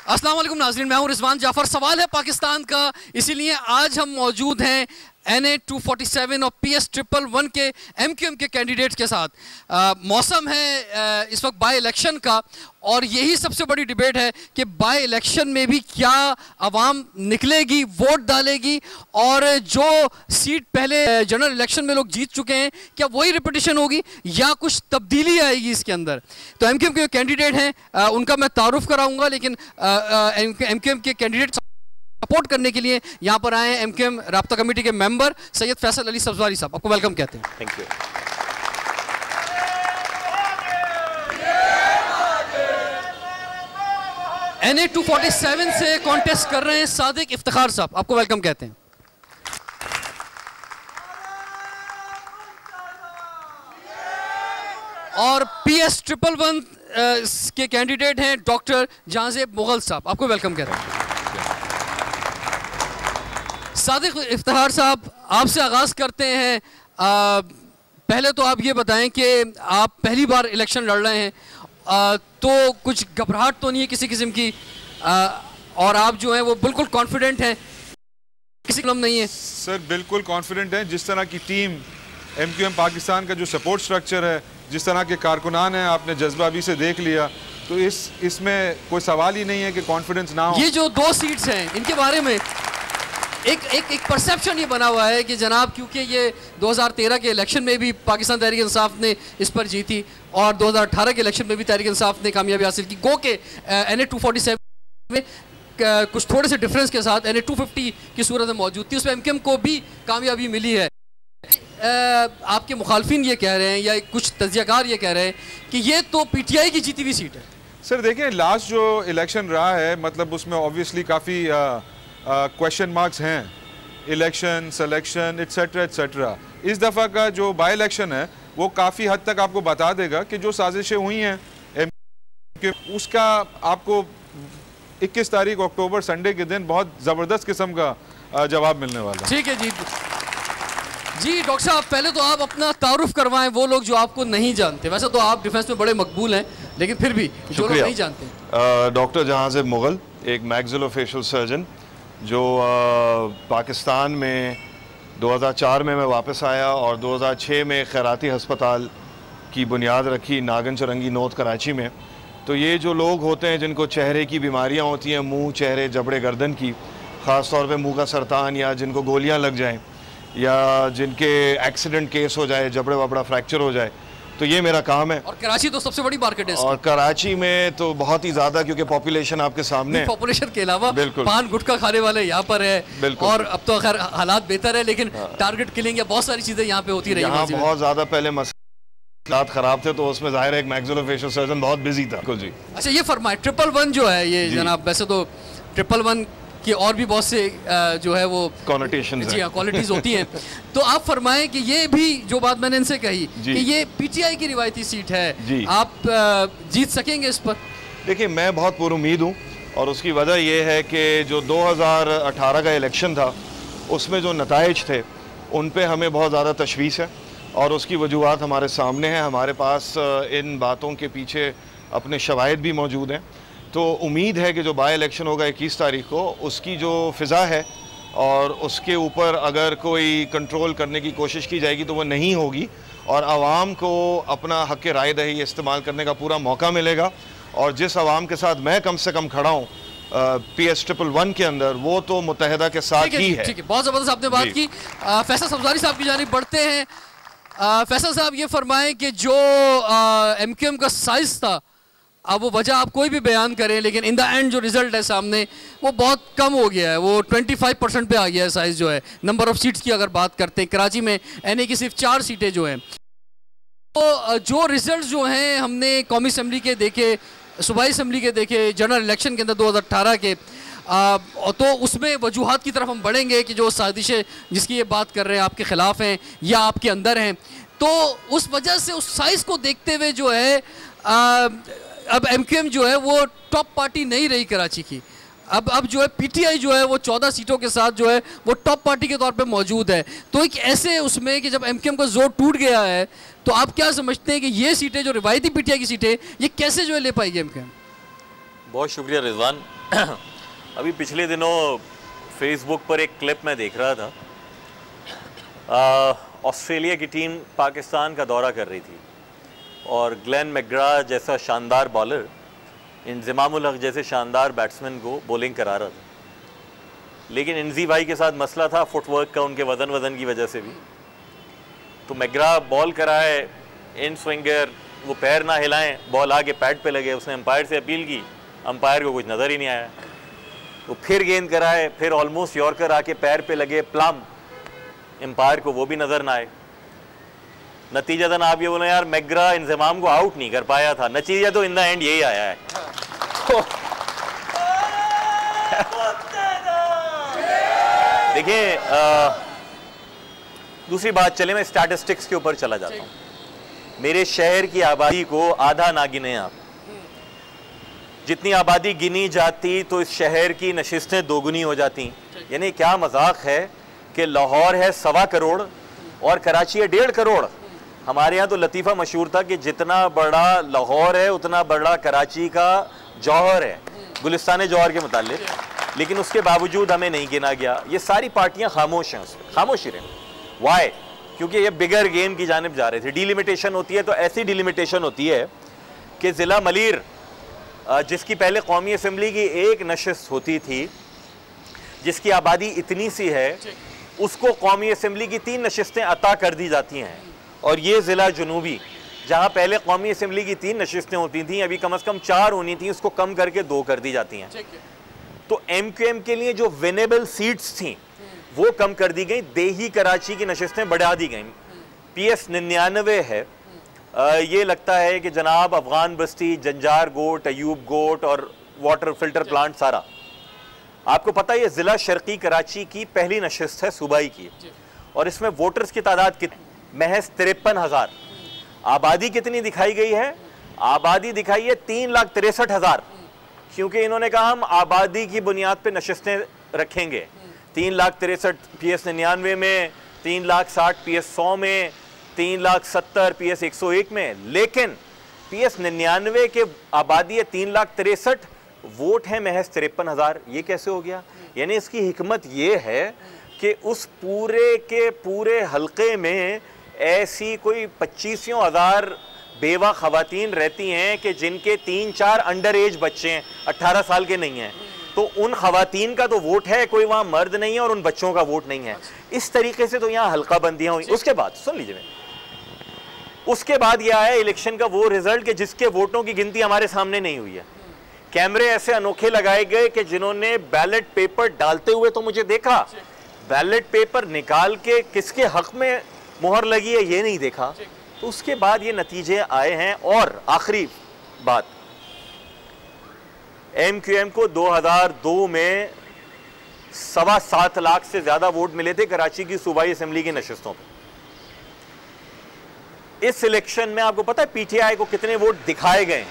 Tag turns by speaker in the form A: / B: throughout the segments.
A: अस्सलाम वालेकुम नाज़रीन, मैं हूं रिजवान जाफर। सवाल है पाकिस्तान का, इसीलिए आज हम मौजूद हैं NA-247 और PS111 के MQM के कैंडिडेट्स के साथ। मौसम है इस वक्त बाई इलेक्शन का, और यही सबसे बड़ी डिबेट है कि बाई इलेक्शन में भी क्या आवाम निकलेगी, वोट डालेगी, और जो सीट पहले जनरल इलेक्शन में लोग जीत चुके हैं क्या वही रिपीटिशन होगी या कुछ तब्दीली आएगी इसके अंदर। तो MQM के कैंडिडेट हैं उनका मैं तारुफ कराऊंगा, लेकिन MQM के कैंडिडेट सपोर्ट करने के लिए यहाँ पर आए हैं MQM राब्ता कमेटी के मेंबर सैयद फैसल अली सब्ज़वारी साहब। आपको वेलकम कहते हैं।
B: Thank you.
A: NA-247 से कॉन्टेस्ट कर रहे हैं सादिक इफ्तिखार साहब। आपको वेलकम कहते हैं। और PS111 के कैंडिडेट हैं डॉक्टर जहांजेब मुगल साहब। आपको वेलकम कहते हैं। सादिक इफ्तिखार साहब, आपसे आगाज़ करते हैं। पहले तो आप ये बताएं कि आप पहली बार इलेक्शन लड़ रहे हैं, तो कुछ घबराहट तो नहीं है किसी किस्म की, और आप जो हैं वो बिल्कुल कॉन्फिडेंट हैं, किसी कलम नहीं है?
C: सर बिल्कुल कॉन्फिडेंट हैं। जिस तरह की टीम MQM पाकिस्तान का जो सपोर्ट स्ट्रक्चर है, जिस तरह के कारकुनान हैं, आपने जज्बा भी से देख लिया, तो इसमें कोई सवाल ही नहीं है कि कॉन्फिडेंस ना हो।
A: ये जो 2 सीट्स हैं इनके बारे में एक परसेप्शन ये बना हुआ है कि जनाब, क्योंकि ये 2013 के इलेक्शन में भी पाकिस्तान तहरीक इंसाफ ने इस पर जीती और 2018 के इलेक्शन में भी तहरीक इंसाफ ने कामयाबी हासिल की, गो के NA-247 में कुछ थोड़े से डिफरेंस के साथ NA-250 की सूरत में मौजूद थी, उसमें MQM को भी कामयाबी मिली है। आपके मुखालफिन ये कह रहे हैं या कुछ तज्जियाकार ये कह रहे हैं कि ये तो PTI की जीती हुई सीट है।
C: सर देखिए, लास्ट जो इलेक्शन रहा है, मतलब उसमें ऑब्वियसली काफ़ी क्वेश्चन मार्क्स हैं, इलेक्शन, सिलेक्शन एट्सेट्रा एट्सेट्रा। इस दफ़ा का जो बाई इलेक्शन है वो काफ़ी हद तक आपको बता देगा कि जो साजिशें हुई हैं उसका आपको 21 तारीख अक्टूबर संडे के दिन बहुत ज़बरदस्त किस्म का जवाब मिलने वाला है।
A: ठीक है जी। जी डॉक्टर साहब, पहले तो आप अपना तारुफ करवाएं, वो लोग जो आपको नहीं जानते। वैसे तो आप डिफेंस में बड़े मकबूल हैं, लेकिन फिर भी जो लोग नहीं जानते।
B: डॉक्टर जहांजेब मुगल, एक मैक्सिलोफेशियल सर्जन, जो पाकिस्तान में 2004 में मैं वापस आया और 2006 में खैराती हस्पताल की बुनियाद रखी नागन चरंगी नॉर्थ कराची में। तो ये जो लोग होते हैं जिनको चेहरे की बीमारियां होती हैं, मुंह, चेहरे, जबड़े, गर्दन की, ख़ास तौर पे मुंह का सरतान, या जिनको गोलियां लग जाएं, या जिनके एक्सीडेंट केस हो जाए, जबड़े वबड़ा फ्रैक्चर हो जाए, तो ये मेरा काम है।
A: और कराची तो सबसे बड़ी मार्केट है।
B: और कराची में तो बहुत ही ज़्यादा, क्योंकि पॉपुलेशन आपके सामने है।
A: पॉपुलेशन के अलावा पान गुटखा खाने वाले यहाँ पर है, और अब तो खैर हालात बेहतर है, लेकिन टारगेट किलिंग या बहुत सारी चीज़ें यहाँ पे होती रही।
B: यहाँ बहुत ज़्यादा पहले हालात ख़राब थे, तो उसमें ज़ाहिर है एक मैक्सिलोफेशियल सर्जन बहुत बिजी था। जी
A: अच्छा, ये फरमाए 111 जो है ये जनाब, वैसे तो 111 कि और भी बहुत से जो है वो
B: कॉनोटेशंस,
A: जी हाँ, क्वालिटीज़ होती हैं। तो आप फरमाएं कि ये भी जो बात मैंने इनसे कही कि ये PTI की रिवायती सीट है, आप जीत सकेंगे इस पर?
B: देखिए, मैं बहुत पुरुमीद हूँ, और उसकी वजह यह है कि जो 2018 का इलेक्शन था उसमें जो नताइज थे उन पर हमें बहुत ज़्यादा तशवीश है, और उसकी वजूहात हमारे सामने हैं। हमारे पास इन बातों के पीछे अपने शवाहिद भी मौजूद हैं। तो उम्मीद है कि जो बाई इलेक्शन होगा 21 तारीख को, उसकी जो फ़िज़ा है और उसके ऊपर अगर कोई कंट्रोल करने की कोशिश की जाएगी तो वो नहीं होगी, और आवाम को अपना हक़ राय दही इस्तेमाल करने का पूरा मौका मिलेगा। और जिस आवाम के साथ मैं कम से कम खड़ा हूँ PS111 के अंदर, वो तो मुत्तहिदा के साथ ही है।
A: ठीक है, बहुत ज़बरदस्त आपने बात की। फैसल सब्ज़वारी साहब की जानिब बढ़ते हैं। फैसल साहब, ये फरमाएं कि जो MQM का साइज़ था, अब वो वजह आप कोई भी बयान करें, लेकिन इन द एंड जो रिजल्ट है सामने वो बहुत कम हो गया है, वो 25% पे आ गया है साइज़ जो है। नंबर ऑफ सीट्स की अगर बात करते हैं, कराची में NA की सिर्फ 4 सीटें जो हैं। तो जो रिजल्ट जो हैं हमने कौमी असम्बली के देखे, सूबाई असम्बली के देखे, जनरल इलेक्शन के अंदर 2018 के, तो उसमें वजूहात की तरफ हम बढ़ेंगे कि जो साजिशें जिसकी ये बात कर रहे हैं आपके ख़िलाफ़ हैं या आपके अंदर हैं। तो उस वजह से उस साइज़ को देखते हुए जो है अब MQM जो है वो टॉप पार्टी नहीं रही कराची की। अब जो है PTI जो है वो 14 सीटों के साथ जो है वो टॉप पार्टी के तौर पे मौजूद है। तो एक ऐसे उसमें कि जब MQM का जोर टूट गया है, तो आप क्या समझते हैं कि ये सीटें जो रिवायती PTI की सीटें, ये कैसे जो है ले पाएगी MQM?
D: बहुत शुक्रिया रिजवान। अभी पिछले दिनों फेसबुक पर एक क्लिप मैं देख रहा था। ऑस्ट्रेलिया की टीम पाकिस्तान का दौरा कर रही थी और ग्लेन मैकग्रा जैसा शानदार बॉलर इंज़माम उल हक जैसे शानदार बैट्समैन को बॉलिंग करा रहा था, लेकिन इंजी भाई के साथ मसला था फुटवर्क का, उनके वज़न की वजह से भी। तो मैकग्रा बॉल कराए, इन स्विंगर, वो पैर ना हिलाएं, बॉल आगे पैड पे लगे। उसने अंपायर से अपील की, अंपायर को कुछ नज़र ही नहीं आया। तो फिर गेंद कराए, फिर ऑलमोस्ट यॉर्कर आके पैर पे लगे, प्लम, अंपायर को वो भी नज़र ना आए। नतीजतन आप ये बोले यार मैकग्रा इंज़माम को आउट नहीं कर पाया था, नतीजा तो इन द एंड यही आया है। देखिए, दूसरी बात, चले मैं स्टैटिस्टिक्स के ऊपर चला जाता हूँ। मेरे शहर की आबादी को आधा ना गिने आप, जितनी आबादी गिनी जाती तो इस शहर की नशिस्तें दोगुनी हो जाती। यानी क्या मजाक है कि लाहौर है 1.25 करोड़ और कराची है 1.5 करोड़। हमारे यहाँ तो लतीफ़ा मशहूर था कि जितना बड़ा लाहौर है उतना बड़ा कराची का जौहर है, गुलिस्तान जौहर के मुतालिक, लेकिन उसके बावजूद हमें नहीं गिना गया। ये सारी पार्टियाँ खामोश हैं, उसमें खामोशी रहें। वाई? क्योंकि ये बिगर गेम की जानिब जा रहे थे। डिलिमिटेशन होती है तो ऐसी डिलिमिटेशन होती है कि ज़िला मलीर, जिसकी पहले कौमी असम्बली की एक नशिस्त होती थी, जिसकी आबादी इतनी सी है, उसको कौमी असम्बली की 3 नशिस्तें अता कर दी जाती हैं। और ये ज़िला जनूबी, जहाँ पहले कौमी असम्बली की 3 नशिस्तें होती थी, अभी कम से कम 4 होनी थी, उसको कम करके 2 कर दी जाती हैं। तो MQM के लिए जो विनेबल सीट्स थी वो कम कर दी गई, देही कराची की नशिस्तें बढ़ा दी गई। PS 99 है। ये लगता है कि जनाब अफगान बस्ती, जंजार गोट, अयूब गोट और वाटर फिल्टर प्लांट सारा। आपको पता है ये ज़िला शर्की कराची की पहली नशिस्त है सूबाई की, और इसमें वोटर्स की तादाद कितनी? महज 53,000। आबादी कितनी दिखाई गई है? आबादी दिखाई है 3,63,000, क्योंकि इन्होंने कहा हम आबादी की बुनियाद पे नशिस्तें रखेंगे। 3,63,000 PS 99 में, 3,60,000 PS 100 में, 3,70,000 PS 101 में। लेकिन PS 99 के आबादी है 3,63,000, वोट है महज 53,000। ये कैसे हो गया? यानी इसकी हिकमत ये है कि उस पूरे के पूरे हलके में ऐसी कोई 25,000 बेवा खवातीन रहती हैं कि जिनके 3-4 अंडर एज बच्चे हैं, 18 साल के नहीं हैं। तो उन खवातीन का तो वोट है, कोई वहाँ मर्द नहीं है, और उन बच्चों का वोट नहीं है। इस तरीके से तो यहाँ हल्का बंदियाँ हुई। उसके बाद सुन लीजिए, उसके बाद यह आया इलेक्शन का वो रिजल्ट कि जिसके वोटों की गिनती हमारे सामने नहीं हुई है। कैमरे ऐसे अनोखे लगाए गए कि जिन्होंने बैलेट पेपर डालते हुए तो मुझे देखा, बैलेट पेपर निकाल के किसके हक में मोहर लगी है ये नहीं देखा। तो उसके बाद ये नतीजे आए हैं। और आखिरी बात, MQM को 2002 में 7.25 लाख से ज्यादा वोट मिले थे कराची की सूबाई असेंबली की नशिस्तों पर। इस इलेक्शन में आपको पता है PTI को कितने वोट दिखाए गए हैं?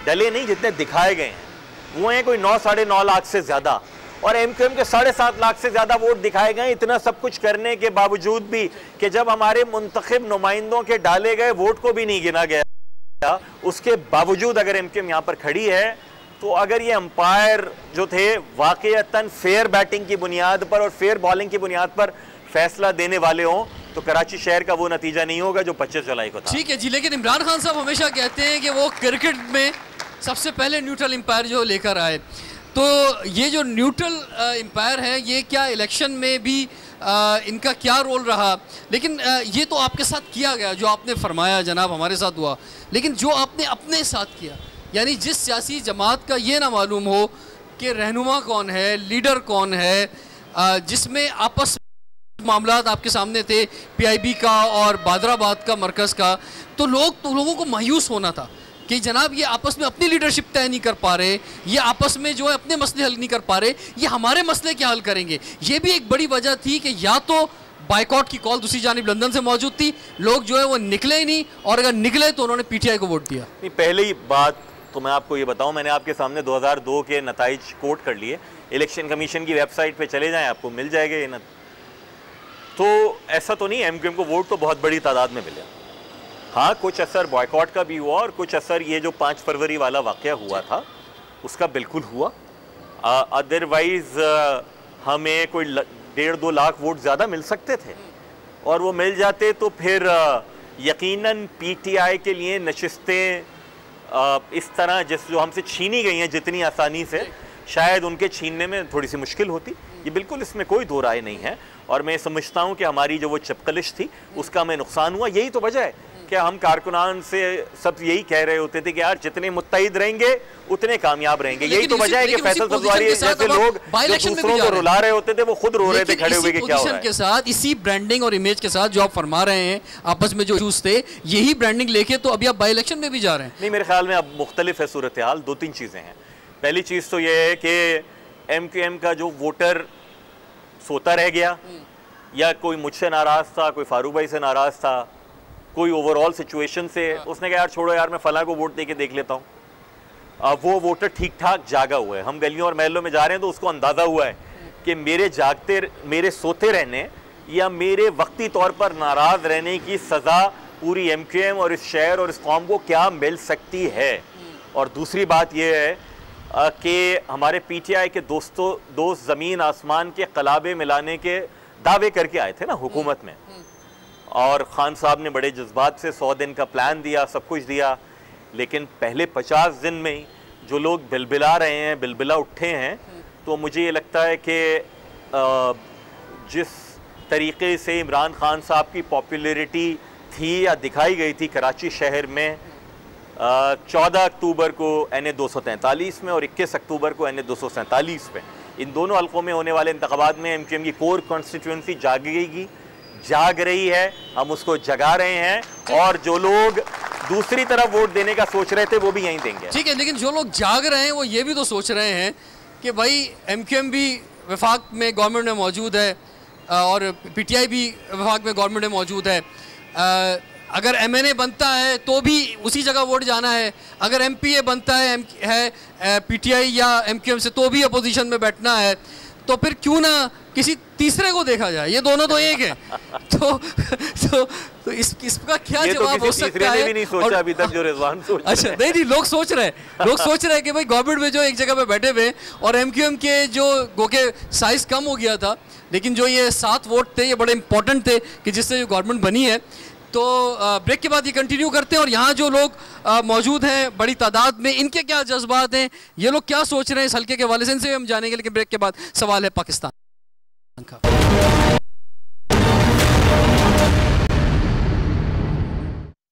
D: डले नहीं, जितने दिखाए गए हैं वो हैं कोई 9-9.5 लाख से ज्यादा, और MQM के 7.5 लाख से ज्यादा वोट दिखाए गए। इतना सब कुछ करने के बावजूद भी कि जब हमारे मुंतखब नुमाइंदों के डाले गए वोट को भी नहीं गिना गया, उसके बावजूद अगर MQM यहाँ पर खड़ी है, तो अगर ये अंपायर जो थे वाकईतन फेयर बैटिंग की बुनियाद पर और फेयर बॉलिंग की बुनियाद पर फैसला देने वाले हों, तो कराची शहर का वो नतीजा नहीं होगा जो 25 जुलाई को था।
A: ठीक है जी, लेकिन इमरान खान साहब हमेशा कहते हैं कि वो क्रिकेट में सबसे पहले न्यूट्रल एम्पायर जो लेकर आए। तो ये जो न्यूट्रल एम्पायर है, ये क्या इलेक्शन में भी इनका क्या रोल रहा? लेकिन ये तो आपके साथ किया गया, जो आपने फरमाया जनाब हमारे साथ हुआ, लेकिन जो आपने अपने साथ किया, यानी जिस सियासी जमात का ये ना मालूम हो कि रहनुमा कौन है, लीडर कौन है, जिसमें आपस मामलात आपके सामने थे PIB का और बादराबाद का मरकज़ का, तो लोगों को मायूस होना था कि जनाब ये आपस में अपनी लीडरशिप तय नहीं कर पा रहे, ये आपस में जो है अपने मसले हल नहीं कर पा रहे, ये हमारे मसले क्या हल करेंगे? ये भी एक बड़ी वजह थी कि या तो बाइकआउट की कॉल दूसरी जानिब लंदन से मौजूद थी, लोग जो है वो निकले ही नहीं, और अगर निकले तो उन्होंने PTI को वोट दिया।
D: नहीं, पहली बात तो मैं आपको ये बताऊं, मैंने आपके सामने 2002 के नताइज कोट कर लिए। इलेक्शन कमीशन की वेबसाइट पे चले जाएं, आपको मिल जाएगा ये न। तो ऐसा तो नहीं, MQM को वोट तो बहुत बड़ी तादाद में मिले। हाँ, कुछ असर बॉयकॉट का भी हुआ और कुछ असर ये जो 5 फरवरी वाला वाक़या हुआ था उसका बिल्कुल हुआ। अदरवाइज हमें कोई 1.5-2 लाख वोट ज़्यादा मिल सकते थे, और वो मिल जाते तो फिर यकीनन पीटीआई के लिए नशिस्तें इस तरह जो हमसे छीनी गई हैं जितनी आसानी से, शायद उनके छीनने में थोड़ी सी मुश्किल होती। ये बिल्कुल, इसमें कोई दो राय नहीं है। और मैं समझता हूँ कि हमारी जो वो चपकलिश थी उसका हमें नुकसान हुआ। यही तो वजह है कि हम कारकुनान से सब यही कह रहे होते थे कि यार जितने मुत्तहिद रहेंगे उतने कामयाब रहेंगे। यही तो वजह है कि फैसल सब्ज़वारी जैसे लोग जो दूसरों को रुला रहे होते थे वो खुद रो रहे थे खड़े हुए कि क्या हो रहा है।
A: के साथ इसी ब्रांडिंग और इमेज के साथ जो आप फरमा रहे हैं आपस में जो इशूज थे, यही ब्रांडिंग लेके तो अभी आप बाई इलेक्शन में भी जा रहे हैं।
D: नहीं, मेरे ख्याल में अब मुख्तलिफ है सूरत हाल। 2-3 चीज़ें हैं। पहली चीज़ तो ये है कि MQM का जो वोटर सोता रह गया, या कोई मुझसे नाराज़ था, कोई फारूक भाई से नाराज़ था, कोई ओवरऑल सिचुएशन से उसने कहा यार छोड़ो यार मैं फलां को वोट दे के देख लेता हूँ। वो वोटर ठीक ठाक जागा हुआ है। हम गलियों और महलों में जा रहे हैं तो उसको अंदाज़ा हुआ है कि मेरे सोते रहने या मेरे वक्ती तौर पर नाराज़ रहने की सज़ा पूरी MQM और इस शहर और इस कौम को क्या मिल सकती है। और दूसरी बात यह है कि हमारे PTI के दोस्त ज़मीन आसमान के कलाबे मिलाने के दावे करके आए थे ना हुकूमत में, और खान साहब ने बड़े जज्बात से 100 दिन का प्लान दिया, सब कुछ दिया, लेकिन पहले 50 दिन में ही जो लोग बिलबिला रहे हैं, बिलबिला उठे हैं, तो मुझे ये लगता है कि जिस तरीके से इमरान खान साहब की पॉपुलैरिटी थी या दिखाई गई थी कराची शहर में 14 अक्टूबर को NA 243 में और 21 अक्टूबर को NA 247 पे, इन दोनों हल्कों में होने वाले इंतखाबात में MQM की कोर कॉन्स्टिट्यूंसी जाग रही है। हम उसको जगा रहे हैं और जो लोग दूसरी तरफ वोट देने का सोच रहे थे वो भी यहीं देंगे।
A: ठीक है, लेकिन जो लोग जाग रहे हैं वो ये भी तो सोच रहे हैं कि भाई MQM भी वफाक में गवर्नमेंट में मौजूद है और PTI भी वफाक में गवर्नमेंट में मौजूद है। अगर MNA बनता है तो भी उसी जगह वोट जाना है, अगर MPA बनता है PTI या MQM से तो भी अपोजिशन में बैठना है, तो फिर क्यों ना किसी तीसरे को देखा जाए। ये दोनों तो एक है। तो इसका क्या जवाब हो सकता है?
D: भी नहीं सोचा अभी तक जो रिजवान सोच रहे हैं।
A: अच्छा, नहीं लोग सोच रहे हैं कि भाई गवर्नमेंट में जो एक जगह पे बैठे हुए और MQM के जो गोके साइज कम हो गया था, लेकिन जो ये 7 वोट थे ये बड़े इंपॉर्टेंट थे कि जिससे जो गवर्नमेंट बनी है। तो ब्रेक के बाद ये कंटिन्यू करते हैं और यहाँ जो लोग मौजूद हैं बड़ी तादाद में, इनके क्या जज्बात हैं, ये लोग क्या सोच रहे हैं इस हल्के के हवाले से, इनसे हम जानेंगे। लेकिन ब्रेक के बाद सवाल है पाकिस्तान का।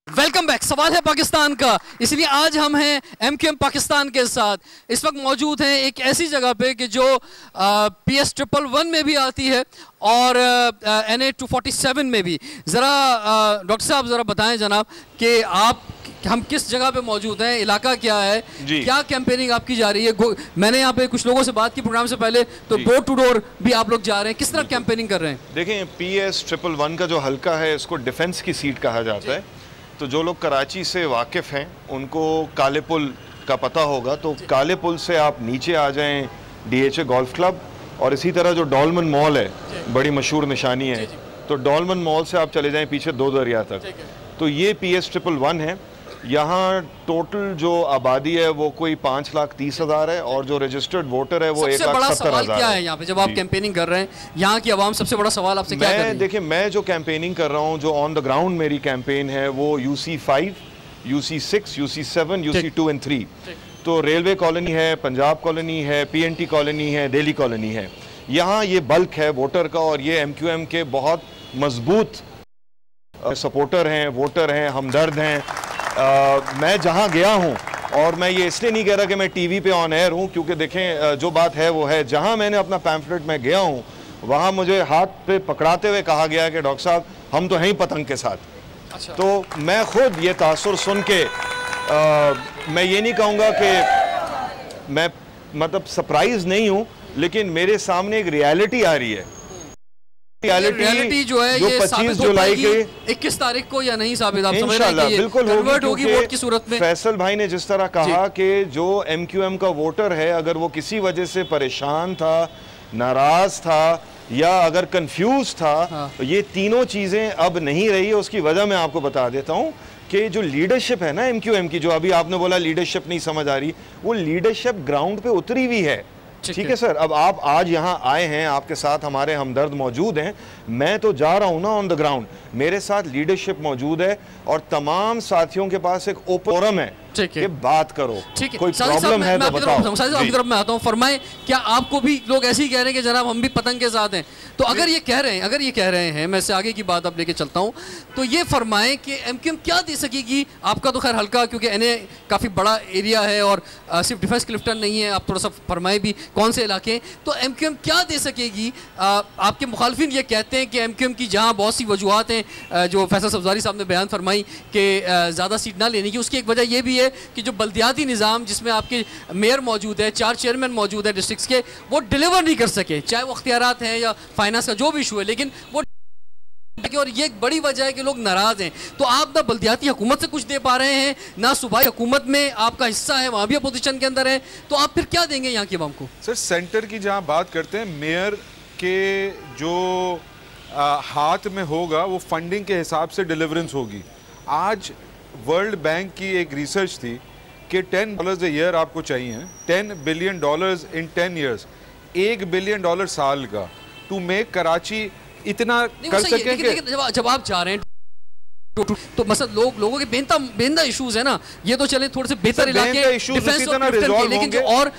A: Welcome back. सवाल है पाकिस्तान का, इसलिए आज हम हैं MQM पाकिस्तान के साथ। इस वक्त मौजूद हैं एक ऐसी जगह पे कि जो PS 111 में भी आती है और NA 247 में भी। ज़रा डॉक्टर साहब ज़रा बताएं जनाब कि हम किस जगह पे मौजूद हैं, इलाका क्या है, क्या कैंपेनिंग आपकी जा रही है? मैंने यहाँ पे कुछ लोगों से बात की प्रोग्राम से पहले, तो डोर टू डोर भी आप लोग जा रहे हैं, किस तरह कैंपेनिंग कर रहे हैं?
B: देखें, PS 111 का जो हल्का है इसको डिफेंस की सीट कहा जाता है। तो जो लोग कराची से वाकिफ़ हैं उनको काले पुल का पता होगा, तो काले पुल से आप नीचे आ जाएं DHA गोल्फ क्लब, और इसी तरह जो डॉलमन मॉल है बड़ी मशहूर निशानी है, तो डॉलमन मॉल से आप चले जाएं पीछे 2 दरिया तक। तो ये PS 111 है। यहाँ टोटल जो आबादी है वो कोई 5,30,000 है और जो रजिस्टर्ड वोटर है वो 1,70,000
A: क्या है यहाँ पे जब आप कैंपेनिंग कर रहे हैं? यहाँ की आवाम सबसे बड़ा सवाल आपसे क्या कर रही है?
B: देखिए, मैं जो कैंपेनिंग कर रहा हूँ, जो ऑन द ग्राउंड मेरी कैंपेन है वो UC5, UC6, UC7, UC2 और 3। तो रेलवे कॉलोनी है, पंजाब कॉलोनी है, PNT कॉलोनी है, दिल्ली कॉलोनी है। यहाँ ये बल्क है वोटर का और ये MQM के बहुत मजबूत सपोर्टर हैं, वोटर हैं, हमदर्द हैं। मैं जहाँ गया हूँ, और मैं ये इसलिए नहीं कह रहा कि मैं TV पे ऑन एयर हूँ, क्योंकि देखें जो बात है वो है, जहाँ मैंने अपना पैम्फलेट में गया हूँ वहाँ मुझे हाथ पे पकड़ाते हुए कहा गया कि डॉक्टर साहब हम तो हैं ही पतंग के साथ।
A: अच्छा।
B: तो मैं खुद ये तासुर सुन के मैं ये नहीं कहूँगा कि मैं मतलब सरप्राइज नहीं हूँ, लेकिन मेरे सामने एक रियलिटी आ रही है।
A: रियलिटी जो है ये
B: 25 जुलाई के
A: 21 तारीख को या नहीं साबित, आप समझ
B: रहे हैं कि बिल्कुल
A: कन्वर्ट होगी वोट की सूरत में।
B: फैसल भाई ने जिस तरह कहा कि जो MQM का वोटर है, अगर वो किसी वजह से परेशान था, नाराज था या अगर कंफ्यूज था, तो ये तीनों चीजें अब नहीं रही। उसकी वजह मैं आपको बता देता हूँ कि जो लीडरशिप है ना MQM की, जो अभी आपने बोला लीडरशिप नहीं समझ आ रही, वो लीडरशिप ग्राउंड पे उतरी हुई है। ठीक है सर, अब आप आज यहाँ आए हैं, आपके साथ हमारे हमदर्द मौजूद हैं, मैं तो जा रहा हूँ ना ऑन द ग्राउंड, मेरे साथ लीडरशिप मौजूद है और तमाम साथियों के पास एक ओपन फोरम है कि बात करो,
A: ठीक है।
B: कोई प्रॉब्लम है तो बताओ।
A: आपकी तरफ मैं आता हूँ, फरमाएं, क्या आपको भी लोग ऐसे ही कह रहे हैं कि जनाब हम भी पतंग के साथ हैं? तो अगर ये कह रहे हैं, मैं से आगे की बात अब लेके चलता हूँ, तो ये फरमाएं कि एमक्यूएम क्या दे सकेगी? आपका तो खैर हल्का, क्योंकि एनए काफ़ी बड़ा एरिया है और सिर्फ डिफेंस क्लिफ्टन नहीं है, आप थोड़ा सा फरमाएं भी कौन से इलाके, तो एमक्यूएम क्या दे सकेगी? आपके मुखालफिन ये कहते हैं कि एमक्यूएम की जहाँ बहुत सी वजूहत हैं जो फैसल सब्ज़ारी साहब ने बयान फरमाई कि ज़्यादा सीट ना लेने की, उसकी एक वजह यह भी है कि जो बल्दियाती निज़ाम जिसमें आपके मेयर मौजूद है, 4 चेयरमैन मौजूद है डिस्ट्रिक्ट्स के, वो डिलीवर नहीं कर सके, चाहे वो अख्तियारात हैं या फाइनेंस का जो भी इशू है, लेकिन वो, और ये एक बड़ी वजह है कि लोग नाराज़ हैं। तो आप ना बल्दियाती हुकूमत से कुछ दे पा रहे हैं, ना सूबाई हुकूमत में आपका हिस्सा है, वहाँ भी अपोजिशन के अंदर है, तो आप फिर क्या देंगे यहाँ की अवाम को?
C: सर सेंटर की जहाँ बात करते हैं, मेयर के जो हाथ में होगा वो फंडिंग के हिसाब से डिलीवरेंस होगी। आज वर्ल्ड बैंक की एक रिसर्च थी कि $10 a year आपको चाहिए, $10 billion in 10 years, $1 billion साल का, टू मेक कराची इतना कर सके कि
A: जब आप जा रहे हैं तो मतलब लोगों के बेहदा इश्यूज है ना, ये तो चले थोड़े से बेहतर इलाके डिफेंस और के, लेकिन जो और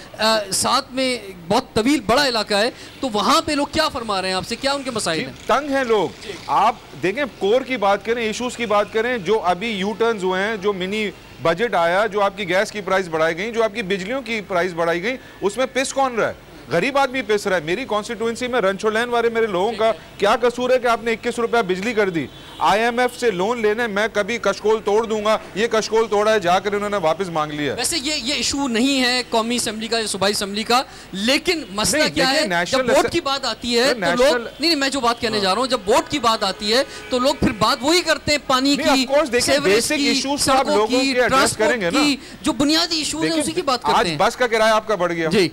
A: साथ में बहुत तवील बड़ा इलाका है, तो वहां पे लोग क्या फरमा रहे हैं आपसे, क्या उनके मसाइल हैं?
C: तंग हैं लोग। आप देखें, कोर की बात करें, इश्यूज की बात करें, जो अभी यू टर्न्स हुए हैं, जो मिनी बजट आया, जो आपकी गैस की प्राइस बढ़ाई गई, जो आपकी बिजलियों की प्राइस बढ़ाई गई, उसमें पिस कौन रहा है? गरीब आदमी पिस रहा है। मेरी कॉन्स्टिट्यूएंसी में रंचोलैन वाले मेरे लोगों का क्या कसूर है कि आपने 21 रुपया बिजली कर दी? IMF से लोन लेने मैं कभी कशकोल तोड़ दूंगा, ये कशकोल तोड़ा है, जाकर उन्होंने वापस मांग लिया।
A: वैसे ये इशू नहीं है कौमी असेंबली का या सूबाई असेंबली का, लेकिन मसला क्या है, जब वोट की बात आती है तो लोग नहीं, मैं जो बात कहने जा रहा हूँ, जब वोट की बात आती है तो लोग फिर बात वही करते हैं, पानी की, सेवरेज की, सड़कों की, ट्रांसपोर्ट की, जो बुनियादी इशू है उसी की बात करते हैं।
C: आज बस का किराया आपका बढ़ गया जी,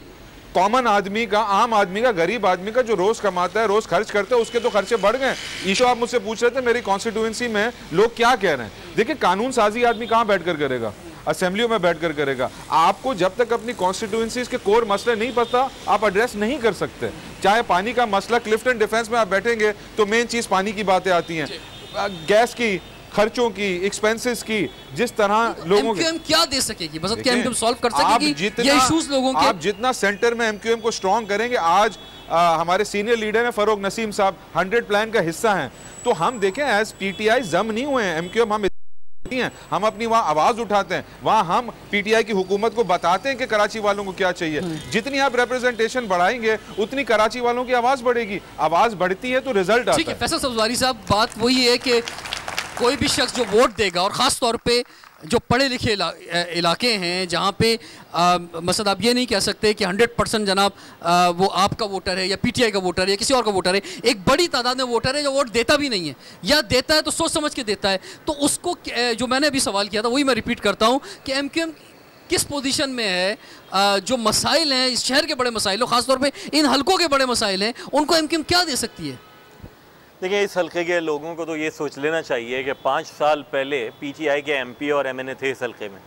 C: कॉमन आदमी का, आम आदमी का, गरीब आदमी का जो रोज कमाता है, रोज खर्च करता है, उसके तो खर्चे बढ़ गए। ईशो आप मुझसे पूछ रहे थे मेरी कॉन्स्टिट्यूएंसी में लोग क्या कह रहे हैं। देखिए, कानून साजी आदमी कहाँ बैठकर करेगा? असेंबलियों में बैठकर करेगा। आपको जब तक अपनी कॉन्स्टिट्यूएंसीज के कोर मसले नहीं पता, आप एड्रेस नहीं कर सकते। चाहे पानी का मसला, क्लिफ्टन डिफेंस में आप बैठेंगे तो मेन चीज पानी की बातें आती हैं, गैस की, खर्चों की, एक्सपेंसेस की, जिस तरह लोगों के
A: क्या दे सकेगी, बस क्या एमक्यूएम सॉल्व कर सकेगी ये इश्यूज लोगों के?
C: आप जितना सेंटर में एमक्यूएम को स्ट्रांग करेंगे, आज हमारे सीनियर लीडर हैं फरोग नसीम साहब, 100 प्लान का हिस्सा हैं, तो हम देखें एज पीटीआई जम नहीं हुए हैं। एमक्यूएम हम अपनी वहाँ आवाज उठाते हैं, वहाँ हम पीटीआई की हुकूमत को बताते हैं कि कराची वालों को क्या चाहिए। जितनी आप रिप्रेजेंटेशन बढ़ाएंगे उतनी कराची वालों की आवाज बढ़ेगी, आवाज बढ़ती है तो रिजल्ट आता है।
A: फैसल सब्ज़ारी साहब, बात वही है कि कोई भी शख्स जो वोट देगा, और ख़ास तौर पे जो पढ़े लिखे इलाके हैं जहाँ पे मसद आप ये नहीं कह सकते कि 100% जनाब वो आपका वोटर है या पीटीआई का वोटर है या किसी और का वोटर है, एक बड़ी तादाद में वोटर है जो वोट देता भी नहीं है, या देता है तो सोच समझ के देता है। तो उसको, जो मैंने अभी सवाल किया था वही मैं रिपीट करता हूँ कि एमक्यूएम किस पोजीशन में है, जो मसाइल हैं इस शहर के बड़े मसाइल हो, ख़ास तौर पर इन हलकों के बड़े मसाइल हैं, उनको एमक्यूएम क्या दे सकती है?
D: देखिए, इस हल्के के लोगों को तो ये सोच लेना चाहिए कि 5 साल पहले पीटीआई के एमपी और एमएनए थे इस हल्के में,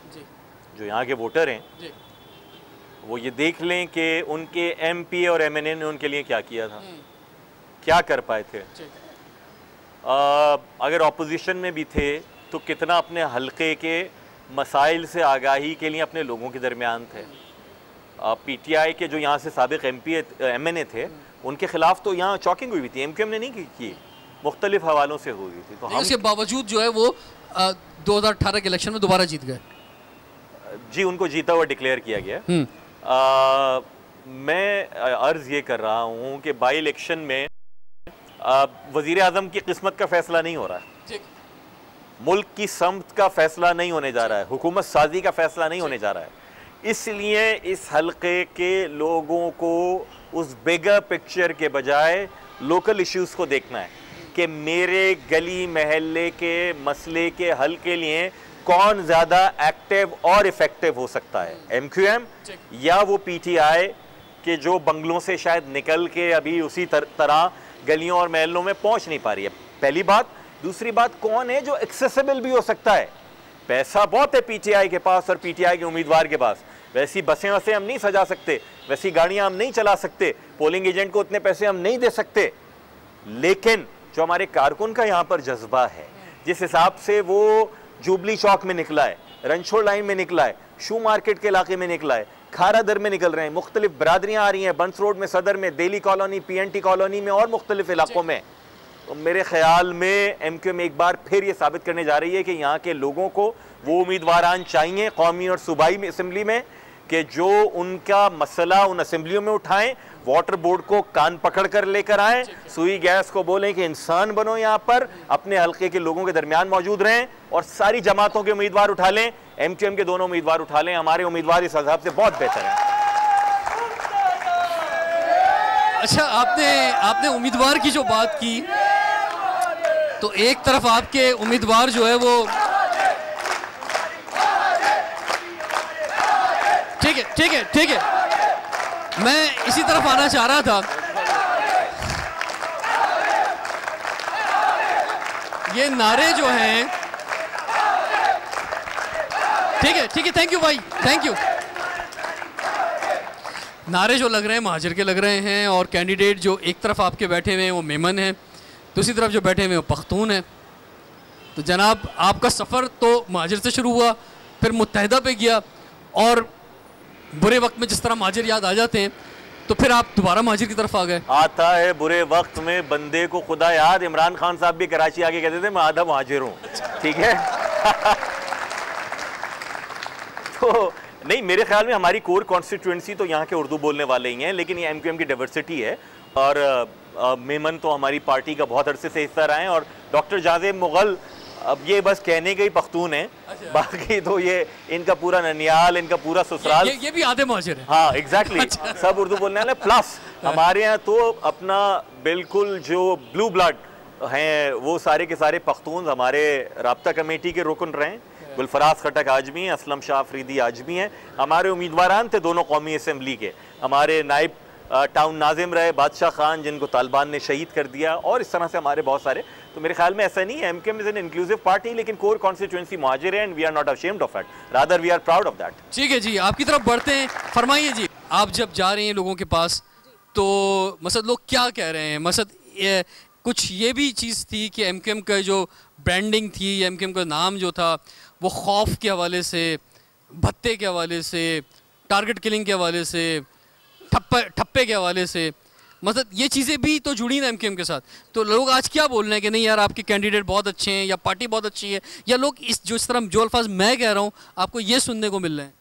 D: जो यहाँ के वोटर हैं, वो ये देख लें कि उनके एमपी और एमएनए ने उनके लिए क्या किया था, क्या कर पाए थे। अगर ऑपोजिशन में भी थे तो कितना अपने हल्के के मसाइल से आगाही के लिए अपने लोगों के दरमियान थे। पीटीआई के जो यहाँ से साबिक एमपी एमएनए थे, उनके खिलाफ तो यहाँ चॉकिंग हुई थी, एमक्यूएम ने नहीं की, मुख्तलिफ हवालों से हुई थी। तो हम
A: उसके बावजूद जो है वो 2018 के इलेक्शन में दोबारा जीत गए।
D: जी, उनको जीता हुआ डिक्लेयर किया गया। मैं अर्ज ये कर रहा हूँ कि बाई इलेक्शन में वजीर आजम की किस्मत का फैसला नहीं हो रहा है, मुल्क की समत का फैसला नहीं होने जा रहा है, हुकूमत साजी का फैसला नहीं होने जा रहा है। इसलिए इस हल्के के लोगों को उस बिगर पिक्चर के बजाय लोकल इश्यूज़ को देखना है कि मेरे गली महल्ले के मसले के हल के लिए कौन ज़्यादा एक्टिव और इफ़ेक्टिव हो सकता है, एमक्यूएम या वो पीटीआई के जो बंगलों से शायद निकल के अभी उसी तरह गलियों और महलों में पहुंच नहीं पा रही है। पहली बात। दूसरी बात, कौन है जो एक्सेसिबल भी हो सकता है? पैसा बहुत है पीटीआई के पास और पीटीआई के उम्मीदवार के पास, वैसी बसें वसें हम नहीं सजा सकते, वैसी गाड़ियां हम नहीं चला सकते, पोलिंग एजेंट को उतने पैसे हम नहीं दे सकते, लेकिन जो हमारे कारकुन का यहाँ पर जज्बा है, जिस हिसाब से वो जुबली चौक में निकला है, रनछोड़ लाइन में निकला है, शू मार्केट के इलाके में निकला है, खारा दर में निकल रहे हैं, मुख्तलिफ बरादरियाँ आ रही हैं, बंस रोड में, सदर में, दिल्ली कॉलोनी, PNT कॉलोनी में और मुख्तलिफ इलाकों में, तो मेरे ख्याल में MQM एक बार फिर ये साबित करने जा रही है कि यहाँ के लोगों को वो उम्मीदवारान चाहिए कौमी और सूबाई में असम्बली में कि जो उनका मसला उन असम्बलियों में उठाएं, वाटर बोर्ड को कान पकड़ कर लेकर आएं, सुई गैस को बोलें कि इंसान बनो, यहाँ पर अपने हल्के के लोगों के दरमियान मौजूद रहें और सारी जमातों के उम्मीदवार उठा लें, MQM के दोनों उम्मीदवार उठा लें। हमारे उम्मीदवार इस हिसाब से बहुत बेहतर हैं।
A: अच्छा, आपने उम्मीदवार की जो बात की, तो एक तरफ आपके उम्मीदवार जो है वो ठीक है, मैं इसी तरफ आना चाह रहा था। ये नारे जो हैं, ठीक है, थैंक यू भाई, थैंक यू। नारे जो लग रहे हैं महाजिर के लग रहे हैं, और कैंडिडेट जो एक तरफ आपके बैठे हुए हैं वो मेमन है, दूसरी तरफ जो बैठे हुए हैं वो पख्तून है। तो जनाब, आपका सफ़र तो महाजिर से शुरू हुआ, फिर मुत्तहिदा पे गया, और बुरे वक्त में जिस तरह महाजिर याद आ जाते हैं, तो फिर आप दोबारा महाजिर की तरफ आ गए।
D: आता है बुरे वक्त में बंदे को खुदा याद। इमरान खान साहब भी कराची आके कहते थे मैं आधा महाजिर हूँ, ठीक है। तो नहीं, मेरे ख्याल में हमारी कोर कॉन्स्टिट्यूएंसी तो यहाँ के उर्दू बोलने वाले ही हैं, लेकिन ये MQM की डाइवर्सिटी है, और मेमन तो हमारी पार्टी का बहुत अरसे से हिस्सा रहे हैं, और डॉक्टर जाज़ेब मुग़ल अब ये बस कहने के ही पख्तून है, बाकी तो ये इनका पूरा ननियाल, इनका पूरा ससुराल,
A: ये भी आधे महाजिर है।
D: हाँ एग्जैक्टली, सब उर्दू बोलने वाले। प्लस हमारे यहाँ तो अपना बिल्कुल जो ब्लू ब्लड हैं वो सारे के सारे पख्तून हमारे राब्ता कमेटी के रुकन रहे हैं। गुलफराज खटक आज भी हैं, असलम शाह अफरीदी आज भी हैं। हमारे उम्मीदवारान थे दोनों कौमी असम्बली के, हमारे नायब टाउन नाजिम रहे बादशाह खान, जिनको तालिबान ने शहीद कर दिया, और इस तरह से हमारे बहुत सारे। तो मेरे ख्याल में ऐसा नहीं है, MQM is an inclusive party, लेकिन कोर कॉन्स्टिट्यूएंसी मुहाजिर है, and we are not ashamed of it, rather we are proud of that.
A: ठीक है जी, आपकी तरफ बढ़ते हैं। फरमाइए जी, आप जब जा रहे हैं लोगों के पास, तो मसद लोग क्या कह रहे हैं? मसद कुछ ये भी चीज़ थी कि MQM का जो ब्रांडिंग थी, MQM का नाम जो था, वो खौफ के हवाले से, भत्ते के हवाले से, टारगेट किलिंग के हवाले से, ठप्पे के हवाले से, मतलब ये चीज़ें भी तो जुड़ी ना MQM के साथ। तो लोग आज क्या बोल रहे हैं कि नहीं यार आपके कैंडिडेट बहुत अच्छे हैं, या पार्टी बहुत अच्छी है, या लोग इस तरह जो अल्फाज मैं कह रहा हूँ आपको ये सुनने को मिल रहे हैं?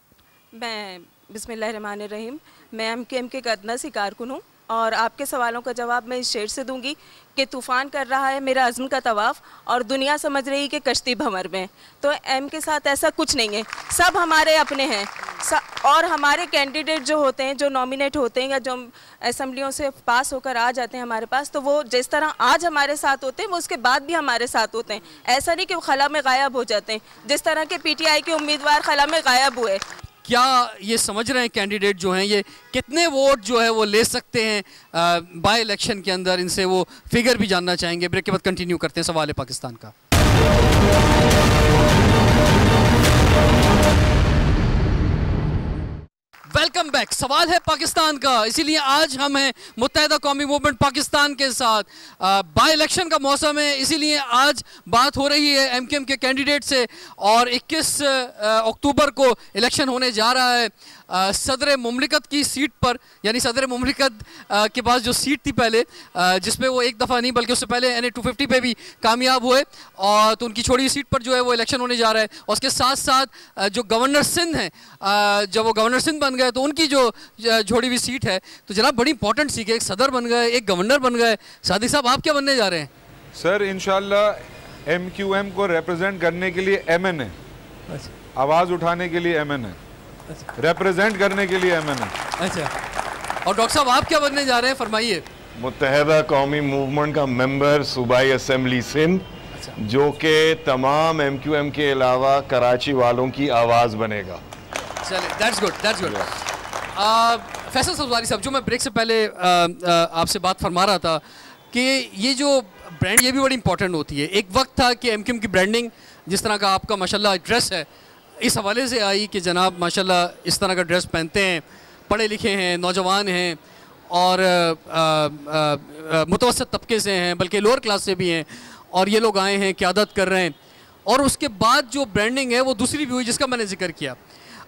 E: मैं बिस्मिल्लाहिर्रहमानिर्रहीम, मैं MQM के कदना सी कारकुन हूँ, और आपके सवालों का जवाब मैं इस शेर से दूंगी कि तूफ़ान कर रहा है मेरा अज़्म का तवाफ़, और दुनिया समझ रही कि कश्ती भंवर में। तो M के साथ ऐसा कुछ नहीं है, सब हमारे अपने हैं, और हमारे कैंडिडेट जो होते हैं, जो नॉमिनेट होते हैं, या जो असम्बलियों से पास होकर आ जाते हैं हमारे पास, तो वो जिस तरह आज हमारे साथ होते हैं वो उसके बाद भी हमारे साथ होते हैं। ऐसा नहीं कि वो खला में गायब हो जाते हैं, जिस तरह के PTI के उम्मीदवार खला में गायब हुए।
A: क्या ये समझ रहे हैं कैंडिडेट जो हैं ये कितने वोट जो है वो ले सकते हैं बाय इलेक्शन के अंदर? इनसे वो फिगर भी जानना चाहेंगे। ब्रेक के बाद कंटिन्यू करते हैं सवाल है पाकिस्तान का। Welcome back. सवाल है पाकिस्तान का, इसीलिए आज हम हैं मुत्तहिदा कौमी मूवमेंट पाकिस्तान के साथ। बाय इलेक्शन का मौसम है, इसीलिए आज बात हो रही है MQM के कैंडिडेट से, और 21 अक्टूबर को इलेक्शन होने जा रहा है सदर मुमलिकत की सीट पर, यानी सदर मुमलिकत के पास जो सीट थी पहले, जिसमें वो एक दफ़ा नहीं बल्कि उससे पहले NA 250 पे भी कामयाब हुए, और तो उनकी छोड़ी हुई सीट पर जो है वो इलेक्शन होने जा रहा है। और उसके साथ साथ जो गवर्नर सिंध हैं, जब वो गवर्नर सिंध बन गए तो उनकी जो छोड़ी हुई सीट है, तो जनाब बड़ी इंपॉर्टेंट सीट है, एक सदर बन गए, एक गवर्नर बन गए। सादिक साहब आप क्या बनने जा रहे हैं?
C: सर इंशाल्लाह MQM को रिप्रेजेंट करने के लिए MN है, आवाज़ उठाने के लिए MN है, रिप्रेजेंट करने के लिए MN है।
A: अच्छा, और डॉक्टर साहब आप क्या बनने जा रहे हैं? फरमाइए।
B: मुत्तहिदा कौमी मूवमेंट का मेंबर सूबाई असम्बली सिंध, जो कि तमाम MQM के अलावा कराची वालों की आवाज़ बनेगा।
A: चलिए, that's good, that's good. Faisal Sabzwari साहब, जो मैं ब्रेक से पहले आपसे बात फरमा रहा था कि ये जो ब्रांड ये भी बड़ी इंपॉर्टेंट होती है। एक वक्त था कि MQM की ब्रांडिंग, जिस तरह का आपका माशाल्लाह ड्रेस है, इस हवाले से आई कि जनाब माशाल्लाह इस तरह का ड्रेस पहनते हैं, पढ़े लिखे हैं, नौजवान हैं और मुतवसत तबके से हैं, बल्कि लोअर क्लास से भी हैं, और ये लोग आए हैं, क़यादत कर रहे हैं। और उसके बाद जो ब्रांडिंग है वो दूसरी भी हुई जिसका मैंने जिक्र किया,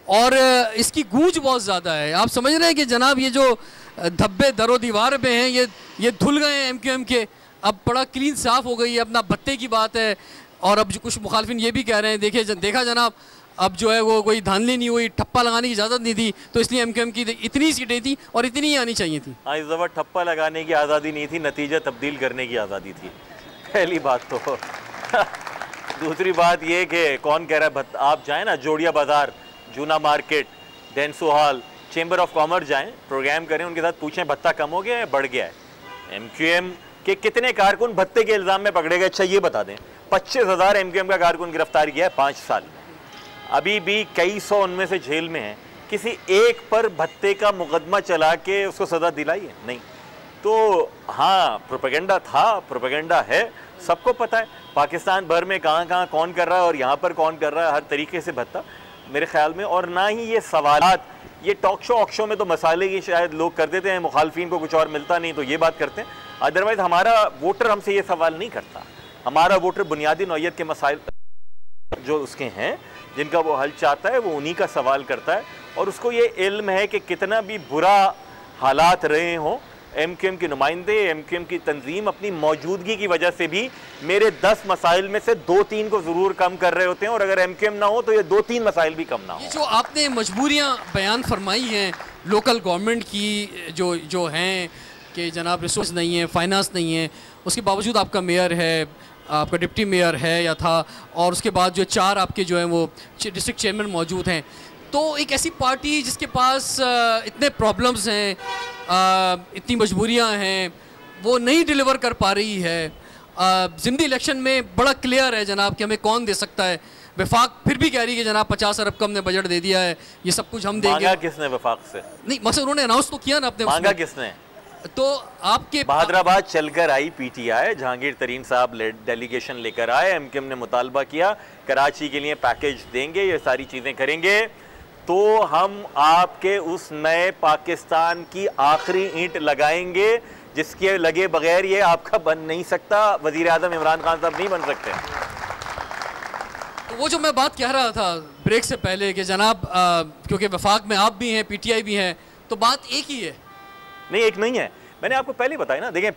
A: और इसकी गूंज बहुत ज़्यादा है। आप समझ रहे हैं कि जनाब ये जो धब्बे दरो दीवार पे हैं ये धुल गए हैं MQM के, अब बड़ा क्लीन साफ़ हो गई है। अपना भत्ते की बात है, और अब जो कुछ मुखालफिन ये भी कह रहे हैं, देखा जनाब अब जो है वो कोई धांधली नहीं हुई, ठप्पा लगाने की इजाज़त नहीं थी, तो इसलिए MQM की इतनी सीटें थी और इतनी ही आनी चाहिए थी।
D: हाँ, इस दफ़ा ठप्पा लगाने की आज़ादी नहीं थी, नतीजा तब्दील करने की आज़ादी थी, पहली बात तो। दूसरी बात ये कि कौन कह रहा है आप जाएँ ना Jodia Bazaar, Juna market, Denso hall, chamber of commerce जाएँ, प्रोग्राम करें, उनके साथ पूछें भत्ता कम हो गया है बढ़ गया है। MQM के कितने कारकुन भत्ते के इल्ज़ाम में पकड़े गए? अच्छा ये बता दें, 25,000 MQM का कारकुन गिरफ्तार किया है 5 साल में, अभी भी कई सौ उनमें से जेल में हैं। किसी एक पर भत्ते का मुकदमा चला के उसको सज़ा दिलाई है? नहीं। तो हाँ, प्रोपेगेंडा था, प्रोपेगेंडा है, सबको पता है पाकिस्तान भर में कहाँ कहाँ कौन कर रहा है और यहाँ पर कौन कर रहा है, हर तरीके से भत्ता मेरे ख्याल में। और ना ही ये सवालात, ये टॉक शो ऑक शो में तो मसाले की शायद लोग कर देते हैं, मुखालफिन को कुछ और मिलता नहीं तो ये बात करते हैं, अदरवाइज़ हमारा वोटर हमसे ये सवाल नहीं करता। हमारा वोटर बुनियादी नौइयत के मसाइल जो उसके हैं, जिनका वो हल चाहता है, वो उन्हीं का सवाल करता है, और उसको ये इल्म है कि कितना भी बुरा हालात रहे हों, MQM के नुमाइंदे, MQM की तंजीम अपनी मौजूदगी की वजह से भी मेरे 10 मसाइल में से 2-3 को ज़रूर कम कर रहे होते हैं, और अगर MQM ना हो तो ये 2-3 मसाइल भी कम ना हो।
A: ये जो आपने मजबूरियाँ बयान फरमाई हैं लोकल गवर्नमेंट की जो हैं कि जनाब रिसोर्स नहीं है, फाइनेंस नहीं है, उसके बावजूद आपका मेयर है, आपका डिप्टी मेयर है या था, और उसके बाद जो 4 आपके जो हैं वो डिस्ट्रिक्ट चेयरमैन मौजूद हैं, तो एक ऐसी पार्टी जिसके पास इतने प्रॉब्लम्स हैं, इतनी मजबूरियां हैं, वो नहीं डिलीवर कर पा रही है। ज़िमनी इलेक्शन में बड़ा क्लियर है जनाब कि हमें कौन दे सकता है। वफाक फिर भी कह रही है कि जनाब 50 अरब का हमने बजट दे दिया है, ये सब कुछ हम देंगे।
D: मांगा किसने वफाक से?
A: नहीं, मकसद उन्होंने अनाउंस तो किया ना अपने,
D: मांगा किसने?
A: तो आपके
D: बहादराबाद चलकर आई PTI, जहांगीर तरीन साहब डेलीगेशन लेकर आए, MQM ने मुतालबा किया कराची के लिए पैकेज देंगे, ये सारी चीज़ें करेंगे तो हम आपके उस नए पाकिस्तान की आखिरी ईंट लगाएंगे जिसके लगे बगैर ये आपका बन नहीं सकता, वज़ीर आज़म इमरान खान साहब नहीं बन सकते।
A: तो वो जो मैं बात कह रहा था ब्रेक से पहले कि जनाब क्योंकि वफाक में आप भी हैं, PTI भी हैं, तो बात एक ही है।
D: नहीं, एक नहीं है, मैंने आपको पहले बताया ना। देखें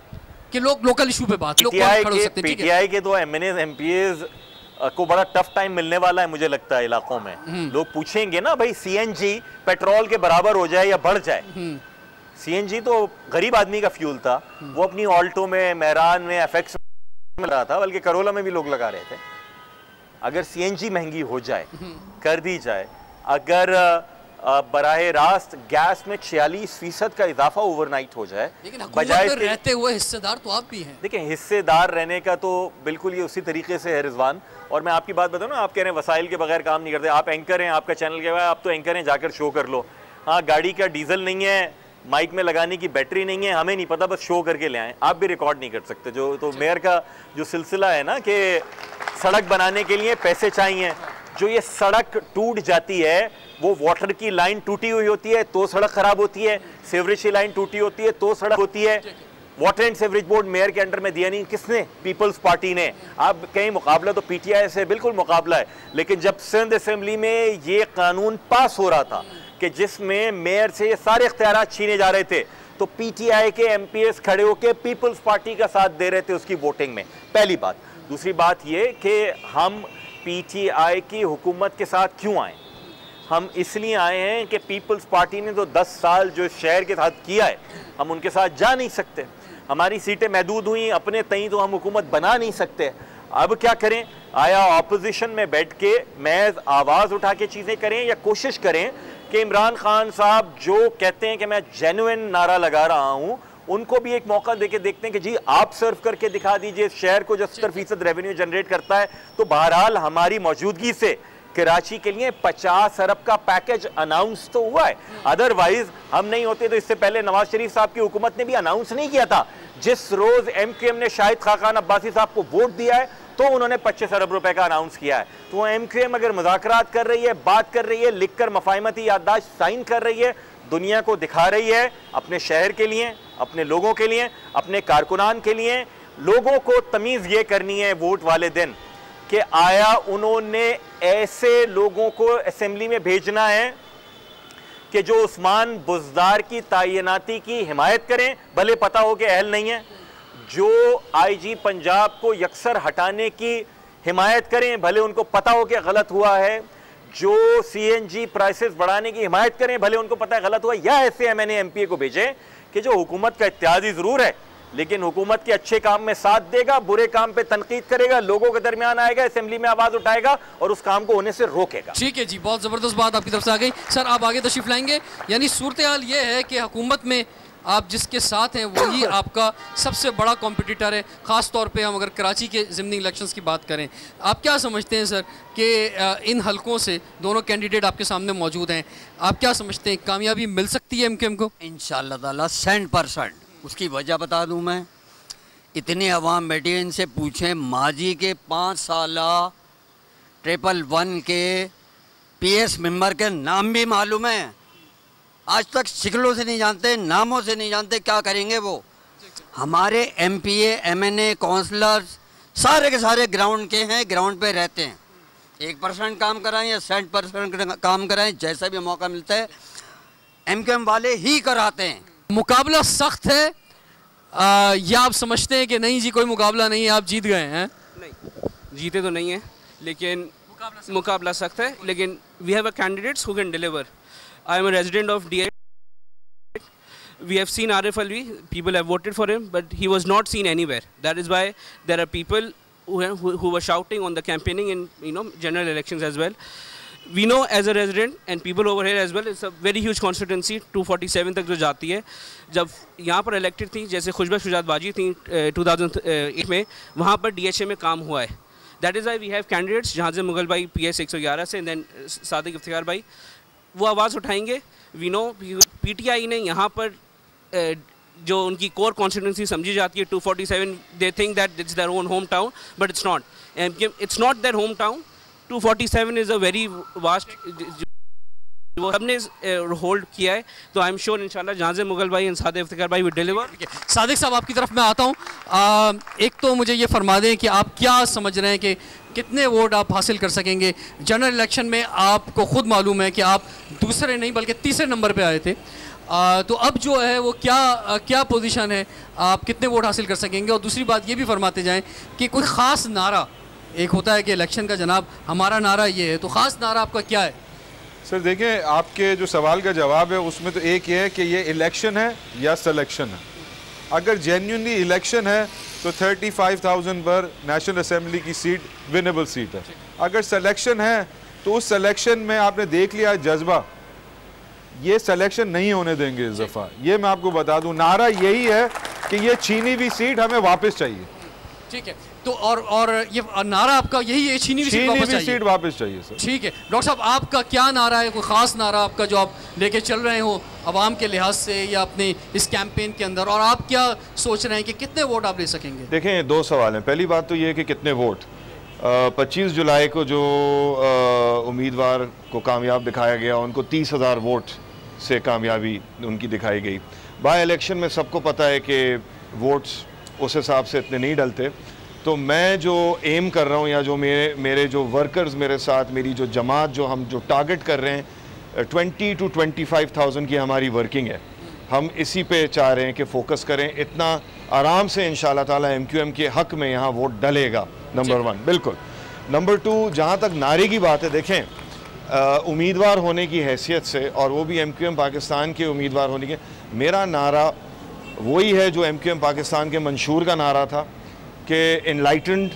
D: कि
A: लोग लोकल इशू पे बात,
D: PTI के तो MNAs MPAs को बड़ा टफ टाइम मिलने वाला है मुझे लगता है इलाकों में। लोग पूछेंगे ना भाई CNG पेट्रोल के बराबर हो जाए या बढ़ जाए। CNG तो गरीब आदमी का फ्यूल था, वो अपनी ऑल्टो में, मेहरान में, FX में लगा था, बल्कि करोला में भी लोग लगा रहे थे। अगर CNG महंगी हो जाए, कर दी जाए, अगर बराह रास्त गैस में 46% का इजाफा ओवरनाइट हो जाए,
A: लेकिन बजाय रहते हुए हिस्सेदार तो आप भी हैं।
D: देखिए, हिस्सेदार रहने का तो बिल्कुल ये उसी तरीके से है रिजवान। और मैं आपकी बात बताऊँ ना, आप कह रहे हैं वसाइल के बगैर काम नहीं करते, आप एंकर हैं, आपका चैनल के बाद आप तो एंकर हैं, जाकर शो कर लो। हाँ, गाड़ी का डीजल नहीं है, माइक में लगाने की बैटरी नहीं है, हमें नहीं पता, बस शो करके ले आए, आप भी रिकॉर्ड नहीं कर सकते। जो तो मेयर का जो सिलसिला है ना कि सड़क बनाने के लिए पैसे चाहिए, जो ये सड़क टूट जाती है, वो वाटर की लाइन टूटी हुई होती है तो सड़क खराब होती है, सीवरेज की लाइन टूटी होती है तो सड़क होती है। Water and sewerage board mayor के अंडर में दिया नहीं, किसने? पीपल्स पार्टी ने। आप कहीं मुकाबला तो PTI से बिल्कुल मुकाबला है, लेकिन जब सिंध असेंबली में ये कानून पास हो रहा था कि जिसमें मेयर से ये सारे इख्तियारात छीने जा रहे थे, तो PTI के MPs खड़े होकर पीपल्स पार्टी का साथ दे रहे थे उसकी वोटिंग में, पहली बात। दूसरी बात ये कि हम PTI की हुकूमत के साथ क्यों आए? हम इसलिए आए हैं कि पीपल्स पार्टी ने तो 10 साल जो शहर के साथ किया है, हम उनके साथ जा नहीं सकते। हमारी सीटें महदूद हुई, अपने तई तो हम हुकूमत बना नहीं सकते। अब क्या करें? आया ऑपोजिशन में बैठ के महज आवाज़ उठा के चीज़ें करें, या कोशिश करें कि इमरान खान साहब जो कहते हैं कि मैं जेन्युइन नारा लगा रहा हूँ, उनको भी एक मौका देके देखते हैं कि जी आप सर्व करके दिखा दीजिए शहर को जो 70% रेवेन्यू जनरेट करता है। तो बहरहाल हमारी मौजूदगी से कराची के लिए 50 अरब का पैकेज अनाउंस तो हुआ है, अदरवाइज हम नहीं होते तो इससे पहले नवाज शरीफ साहब की हुकूमत ने भी अनाउंस नहीं किया था। जिस रोज MQM ने शाहिद खाकान अब्बासी साहब को वोट दिया है, तो उन्होंने 25 अरब रुपए का अनाउंस किया है। तो MQM अगर मुज़ाकरात कर रही है, बात कर रही है, लिखकर मफाहिमती याददाश्त साइन कर रही है, दुनिया को दिखा रही है, अपने शहर के लिए, अपने लोगों के लिए, अपने कारकुनान के लिए, लोगों को तमीज़ ये करनी है वोट वाले दिन कि आया उन्होंने ऐसे लोगों को असेंबली में भेजना है कि जो उस्मान बुज़दार की तैनाती की हिमायत करें, भले पता हो कि अहल नहीं है, जो IG पंजाब को यकसर हटाने की हिमायत करें, भले उनको पता हो कि गलत हुआ है, जो CNG प्राइसेस बढ़ाने की हिमायत करें, भले उनको पता है गलत हुआ, या ऐसे MNA MPA को भेजें कि जो हुकूमत का इत्यादी ज़रूर है लेकिन हुकूमत के अच्छे काम में साथ देगा, बुरे काम पे तनकीद करेगा, लोगों के दरमियान आएगा, असेंबली में आवाज़ उठाएगा और उस काम को होने से रोकेगा।
A: ठीक है जी, बहुत ज़बरदस्त बात आपकी तरफ से आ गई। सर आप आगे तशरीफ लाएंगे। यानी सूरत हाल ये है कि हुकूमत में आप जिसके साथ हैं वही आपका सबसे बड़ा कॉम्पिटिटर है, ख़ास तौर पे हम अगर कराची के ज़िमनी इलेक्शंस की बात करें। आप क्या समझते हैं सर कि इन हलकों से दोनों कैंडिडेट आपके सामने मौजूद हैं, आप क्या समझते हैं कामयाबी मिल सकती है MQM को?
F: इंशाअल्लाह ताला 100%। उसकी वजह बता दूं मैं, इतने अवाम बैठे इनसे पूछें, माजी के 5 साल 111 के PS मेंबर के नाम भी मालूम है, आज तक शिकलों से नहीं जानते, नामों से नहीं जानते, क्या करेंगे वो। हमारे MPA MNA काउंसलर्स सारे के सारे ग्राउंड के हैं, ग्राउंड पे रहते हैं। 1% काम कराएं या 100% काम कराएं, जैसा भी मौका मिलता है MQM वाले ही कराते हैं।
A: मुकाबला सख्त है या आप समझते हैं कि नहीं जी कोई मुकाबला नहीं है, आप जीत गए हैं?
G: नहीं, जीते तो नहीं हैं, लेकिन मुकाबला सख्त है, लेकिन we have a candidates who can deliver. I am a resident of DI. We have seen Arif Alvi, people have voted for him, but he was not seen anywhere. That is why there are people who were shouting on the campaigning in general elections as well. We know as a resident and people over here as well, it's a very huge constituency, 247 तक जो जाती है। जब यहाँ पर elected थी, जैसे खुशबा शुजात बाजी थी 2008 में, वहाँ पर DHA में काम हुआ है। That is why we have candidates, जहाँ से मुगल भाई PS 111 से, then सादिक इफ्तिखार भाई वो आवाज़ उठाएंगे। वी नो PTI ने यहाँ पर जो उनकी कोर कॉन्स्टिट्यूंसी समझी जाती है 247, they think that it's their own home town, but it's not. It's not their home town. 247 is a very vast, वो सबने होल्ड किया है। तो आई एम श्योर इंशाल्लाह जहाँ से मुगल भाई सादिक इफ्तिखार भाई विल डिलीवर।
A: सादिक साहब आपकी तरफ मैं आता हूँ, एक तो मुझे ये फरमा दें कि आप क्या समझ रहे हैं कि कितने वोट आप हासिल कर सकेंगे? जनरल इलेक्शन में आपको खुद मालूम है कि आप दूसरे नहीं बल्कि तीसरे नंबर पे आए थे, तो अब जो है वो क्या पोजीशन है, आप कितने वोट हासिल कर सकेंगे? और दूसरी बात ये भी फरमाते जाएं कि कोई ख़ास नारा, एक होता है कि इलेक्शन का जनाब हमारा नारा ये है, तो ख़ास नारा आपका क्या है?
C: सर देखें, आपके जो सवाल का जवाब है उसमें तो एक ये है कि ये इलेक्शन है या सिलेक्शन है। अगर जेन्युइनली इलेक्शन है तो 35,000 पर नेशनल असेंबली की सीट विनेबल सीट है। अगर सिलेक्शन है तो उस सिलेक्शन में आपने देख लिया जज्बा, ये सिलेक्शन नहीं होने देंगे इस दफ़ा। ये मैं आपको बता दूं, नारा यही है कि ये छीनी हुई सीट हमें वापस चाहिए।
A: ठीक है, तो और ये नारा आपका यही है, छीनी हुई सीट
C: वापस चाहिए सर।
A: ठीक है डॉक्टर साहब, आपका क्या नारा है? कोई ख़ास नारा आपका जो आप लेके चल रहे हो अवाम के लिहाज से या अपने इस कैंपेन के अंदर, और आप क्या सोच रहे हैं कि कितने वोट आप ले सकेंगे?
B: देखें, 2 सवाल हैं। पहली बात तो ये है कि कितने वोट। 25 जुलाई को जो उम्मीदवार को कामयाब दिखाया गया उनको 30,000 वोट से कामयाबी उनकी दिखाई गई। बाय इलेक्शन में सबको पता है कि वोट्स उस हिसाब से इतने नहीं डलते। तो मैं जो एम कर रहा हूँ या जो मेरे जो वर्कर्स मेरे साथ, मेरी जो जमात, जो हम जो टारगेट कर रहे हैं 20 to 25,000 की हमारी वर्किंग है। हम इसी पे चाह रहे हैं कि फोकस करें। इतना आराम से इंशाल्लाह ताला MQM के हक़ में यहाँ वोट डलेगा, नंबर 1। बिल्कुल। नंबर 2, जहाँ तक नारे की बात है, देखें उम्मीदवार होने की हैसियत से, और वो भी MQM पाकिस्तान के उम्मीदवार होने के, मेरा नारा वही है जो MQM पाकिस्तान के मंशूर का नारा था कि इनलाइटेंड,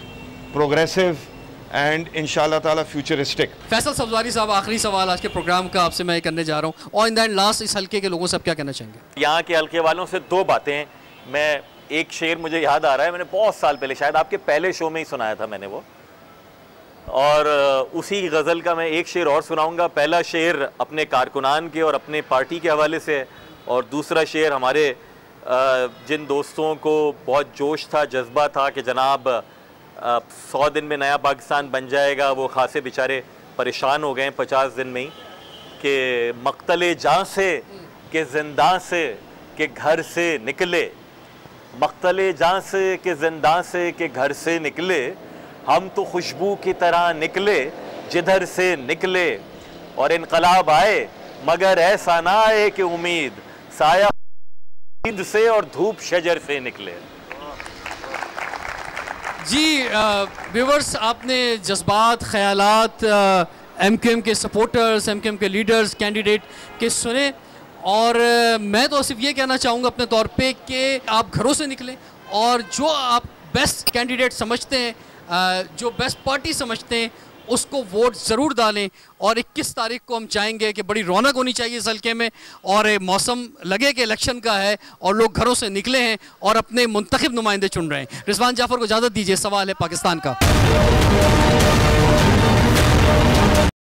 B: प्रोग्रेसिव एंड इंशाल्लाह ताला फ्यूचरिस्टिक।
A: फैसल सब्ज़वारी साहब, आखिरी सवाल आज के प्रोग्राम का आपसे मैं करने जा रहा हूँ, और इन दैट लास्ट इस हल्के के लोगों से आप क्या कहना चाहेंगे?
D: यहाँ के हल्के वालों से 2 बातें। मैं एक शेर मुझे याद आ रहा है, मैंने बहुत साल पहले, शायद आपके पहले शो में ही सुनाया था मैंने वो, और उसी गज़ल का मैं एक शेर और सुनाऊँगा। पहला शेर अपने कारकुनान के और अपने पार्टी के हवाले से, और दूसरा शेर हमारे जिन दोस्तों को बहुत जोश था, जज्बा था कि जनाब 100 दिन में नया पाकिस्तान बन जाएगा, वो खासे बेचारे परेशान हो गए 50 दिन में ही कि मक्तले जान से कि जिंदा से कि घर से निकले, मक्तले जान से कि जिंदा से कि घर से निकले, हम तो खुशबू की तरह निकले जिधर से निकले, और इनकलाब आए मगर ऐसा ना आए कि उम्मीद साया ईद से और धूप शजर से निकले।
A: जी व्यूवर्स, आपने जज्बात, ख्यालात एमक्यूएम के सपोर्टर्स, एमक्यूएम के लीडर्स, कैंडिडेट के सुने, और मैं तो सिर्फ ये कहना चाहूँगा अपने तौर पे कि आप घरों से निकलें और जो आप बेस्ट कैंडिडेट समझते हैं, जो बेस्ट पार्टी समझते हैं, उसको वोट ज़रूर डालें। और 21 तारीख को हम चाहेंगे कि बड़ी रौनक होनी चाहिए इस हल्के में, और मौसम लगे कि इलेक्शन का है और लोग घरों से निकले हैं और अपने मुंतखब नुमाइंदे चुन रहे हैं। रिजवान जाफर को इजाज़त दीजिए। सवाल है पाकिस्तान का।